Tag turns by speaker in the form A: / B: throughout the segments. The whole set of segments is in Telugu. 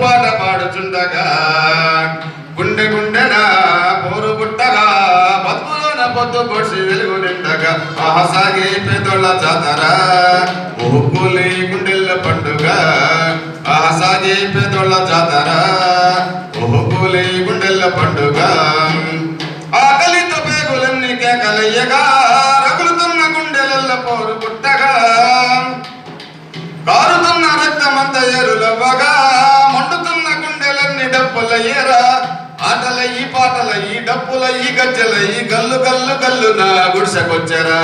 A: పాట పాడుచుండగా గుండె గుండెన పోరు పుట్టగా బతుకులోన పొద్దు పొడిసి వెలుగు నిండగా సాగే పేదోళ్ళ జాతర ఊపులి గుండెల్ల పండుగ సాగే పేదోళ్ళ జాతర ఊపులి గుండెల్ల పండుగ ఆకలితో పేగులన్నీ కేకలయ్యగా రగులుతున్న గుండెలల్ల పోరు పుట్టగా కారుతున్న రక్తమంత ఎరులవ్వగా మండుతున్న గుండెలన్నీ డప్పులయ్యరా ఆటలయ్యి పాటలయ్యి డప్పులయ్యి గజ్జలయ్యి గల్లు గల్లు గల్లు నా గుడిసెకొచ్చరా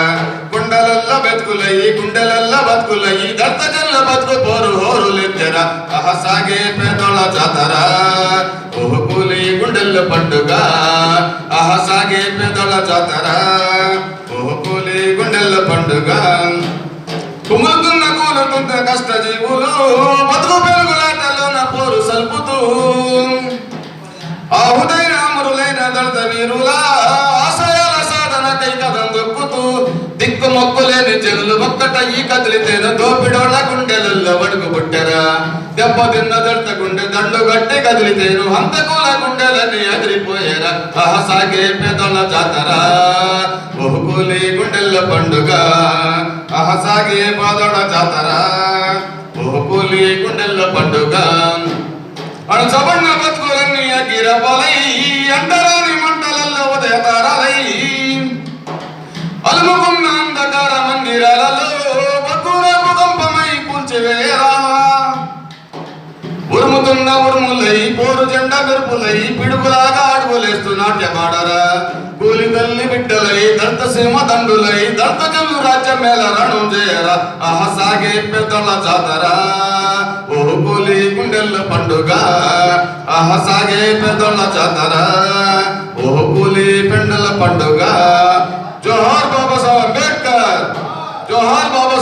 A: గుండెలల్ల బతుకులయ్యి గుండెలల్ల బతుకులయ్యి దర్తజల్ల బతుకు పోరు హోరులెత్తెరా సాగే పేదోళ్ళ జాతర కూలి గుండెల్ల పండుగ సాగే పేదోళ్ళ జాతర కూలి గుండెల్ల పండుగ కుములుతున్న కూలుతున్న కష్ట జీవులు బతుకు పెరుగులాటలోన పోరు సల్పుతూ ఆహుదైన అమరులైన దళిత వీరుల ఆశయాల సాధనకై కథం దొక్కుతూ దిక్కు మొక్కులేని జనులు ఒక్కటయ్యి కదిలితేను దోపిడోళ్ళ గుండెలలో వడుకు పుట్టరా దెబ్బతిన్న దళిత గుండె దండు గట్టి కదిలితేను హంతకుల గుండెలని అదిరిపోయారా సాగే పేదోళ్ళ జాతర కూలి గుండెల్ల పండుగ సాగే పేదోళ్ళ జాతర కూలి గుండెల్ల పండుగ అణచబడిన బతుకులన్నీ అగిరబలై అంటరాని మంటలల్లో ఉదయతారలై అలుముకున్న అంధకార మందిరాలలో బతుకులకు కంపమై కూల్చివేయరా ఉరుముతున్న ఉరుములై పోరు జెండ మెరుపులై పిడుగులాగా అడుగులేస్తూ నాట్యమాడరా కూలి తల్లి బిడ్డలై దంత సీమ దండులై దంత జల్లు రాజ్యం మేళ రణం చేయరా సాగే పెద్దల జాతర కూలి గుండెల్ల పండుగ సాగే పెద్దల జాతర కూలి పెండల పండుగ జోహార్ బాబా సాహెబ్ అంబేద్కర్ జోహార్ బాబా